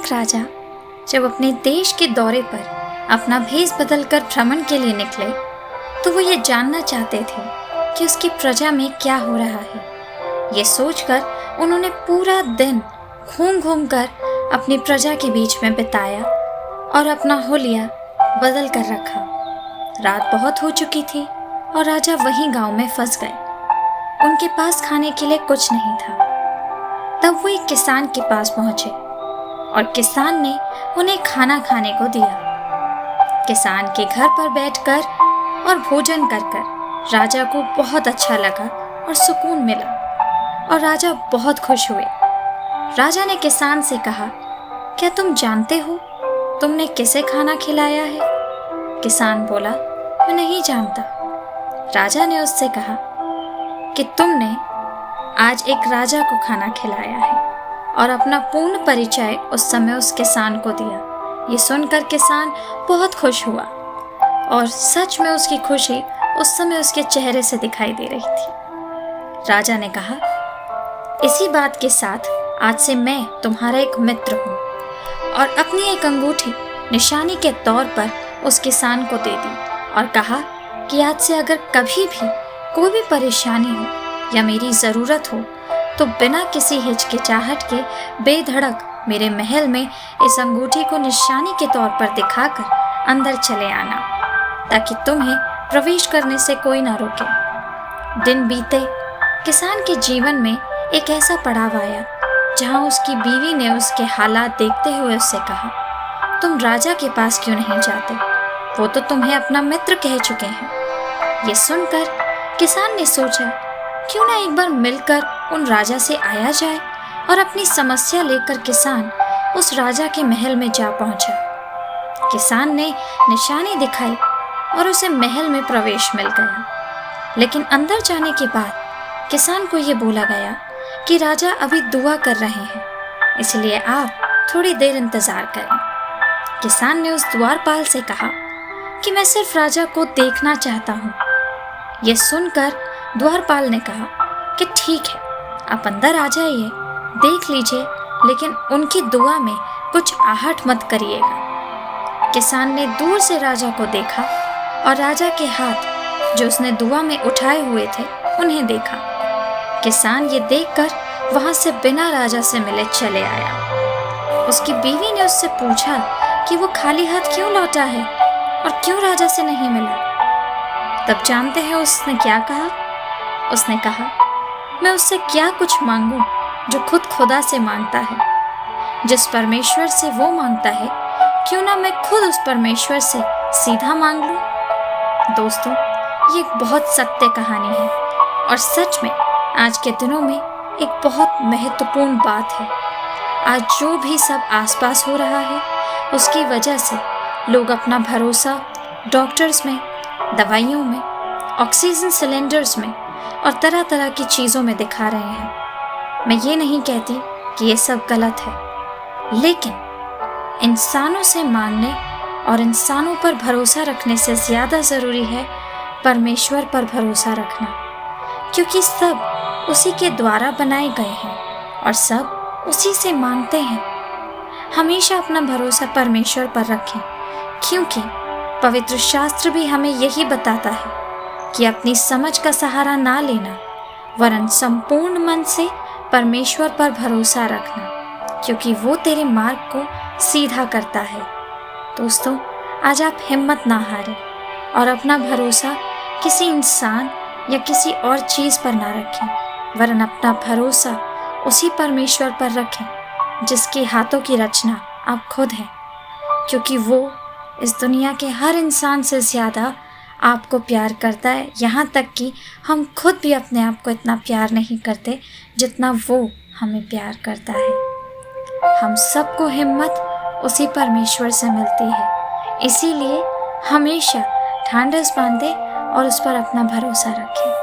एक राजा जब अपने देश के दौरे पर अपना भेष बदलकर भ्रमण के लिए निकले तो वो ये जानना चाहते थे कि उसकी प्रजा में क्या हो रहा है। ये सोचकर उन्होंने पूरा दिन घूम घूम कर अपनी प्रजा के बीच में बिताया और अपना हुलिया बदल कर रखा। रात बहुत हो चुकी थी और राजा वहीं गांव में फंस गए। उनके पास खाने के लिए कुछ नहीं था। तब वो एक किसान के पास पहुंचे और किसान ने उन्हें खाना खाने को दिया। किसान के घर पर बैठकर और भोजन कर कर राजा को बहुत अच्छा लगा और सुकून मिला और राजा बहुत खुश हुए। राजा ने किसान से कहा, क्या तुम जानते हो तुमने किसे खाना खिलाया है? किसान बोला, मैं नहीं जानता। राजा ने उससे कहा कि तुमने आज एक राजा को खाना खिलाया है और अपना पूर्ण परिचय उस समय उस किसान को दिया। ये सुनकर किसान बहुत खुश हुआ और सच में उसकी खुशी उस समय उसके चेहरे से दिखाई दे रही थी। राजा ने कहा, इसी बात के साथ आज से मैं तुम्हारा एक मित्र हूँ, और अपनी एक अंगूठी निशानी के तौर पर उस किसान को दे दी और कहा कि आज से अगर कभी भी कोई भी परेशानी हो या मेरी ज़रूरत हो तो बिना किसी हिचकिचाहट के बेधड़क मेरे महल में इस अंगूठी को निशानी के तौर पर दिखाकर अंदर चले आना, ताकि तुम्हें प्रवेश करने से कोई ना रोके। दिन बीते, किसान के जीवन में एक ऐसा पड़ाव आया जहां उसकी बीवी ने उसके हालात देखते हुए उससे कहा, तुम राजा के पास क्यों नहीं जाते? वो तो तुम्हें अपना मित्र कह चुके हैं। ये सुनकर किसान ने सोचा, क्यों ना एक बार मिलकर उन राजा से आया जाए, और अपनी समस्या लेकर किसान उस राजा के महल में जा पहुंचा। किसान ने निशानी दिखाई और उसे महल में प्रवेश मिल गया। लेकिन अंदर जाने के बाद किसान को ये बोला गया कि राजा अभी दुआ कर रहे हैं, इसलिए आप थोड़ी देर इंतजार करें। किसान ने उस द्वारपाल से कहा कि मैं सिर्फ राजा को देखना चाहता हूँ। यह सुनकर द्वारपाल ने कहा कि ठीक है, आप अंदर आ जाइए, देख लीजिए, लेकिन उनकी दुआ में कुछ आहट मत करिएगा। किसान ने दूर से राजा को देखा और राजा के हाथ जो उसने दुआ में उठाए हुए थे उन्हें देखा। किसान ये देखकर वहां से बिना राजा से मिले चले आया। उसकी बीवी ने उससे पूछा कि वो खाली हाथ क्यों लौटा है और क्यों राजा से नहीं मिला। तब जानते हैं उसने क्या कहा? उसने कहा, मैं उससे क्या कुछ मांगूं जो खुद खुदा से मांगता है। जिस परमेश्वर से वो मांगता है, क्यों ना मैं खुद उस परमेश्वर से सीधा मांग लूं। दोस्तों, ये एक बहुत सत्य कहानी है और सच में आज के दिनों में एक बहुत महत्वपूर्ण बात है। आज जो भी सब आसपास हो रहा है, उसकी वजह से लोग अपना भरोसा डॉक्टर्स में, दवाइयों में, ऑक्सीजन सिलेंडर्स में और तरह तरह की चीज़ों में दिखा रहे हैं। मैं ये नहीं कहती कि ये सब गलत है, लेकिन इंसानों से मांगने और इंसानों पर भरोसा रखने से ज़्यादा ज़रूरी है परमेश्वर पर भरोसा रखना, क्योंकि सब उसी के द्वारा बनाए गए हैं और सब उसी से मांगते हैं। हमेशा अपना भरोसा परमेश्वर पर रखें, क्योंकि पवित्र शास्त्र भी हमें यही बताता है कि अपनी समझ का सहारा ना लेना, वरन संपूर्ण मन से परमेश्वर पर भरोसा रखना, क्योंकि वो तेरे मार्ग को सीधा करता है। दोस्तों, आज आप हिम्मत ना हारें और अपना भरोसा किसी इंसान या किसी और चीज़ पर ना रखें, वरन अपना भरोसा उसी परमेश्वर पर रखें जिसके हाथों की रचना आप खुद हैं, क्योंकि वो इस दुनिया के हर इंसान से ज़्यादा आपको प्यार करता है। यहाँ तक कि हम खुद भी अपने आप को इतना प्यार नहीं करते जितना वो हमें प्यार करता है। हम सबको हिम्मत उसी परमेश्वर से मिलती है, इसीलिए हमेशा ढांढस बांधे और उस पर अपना भरोसा रखें।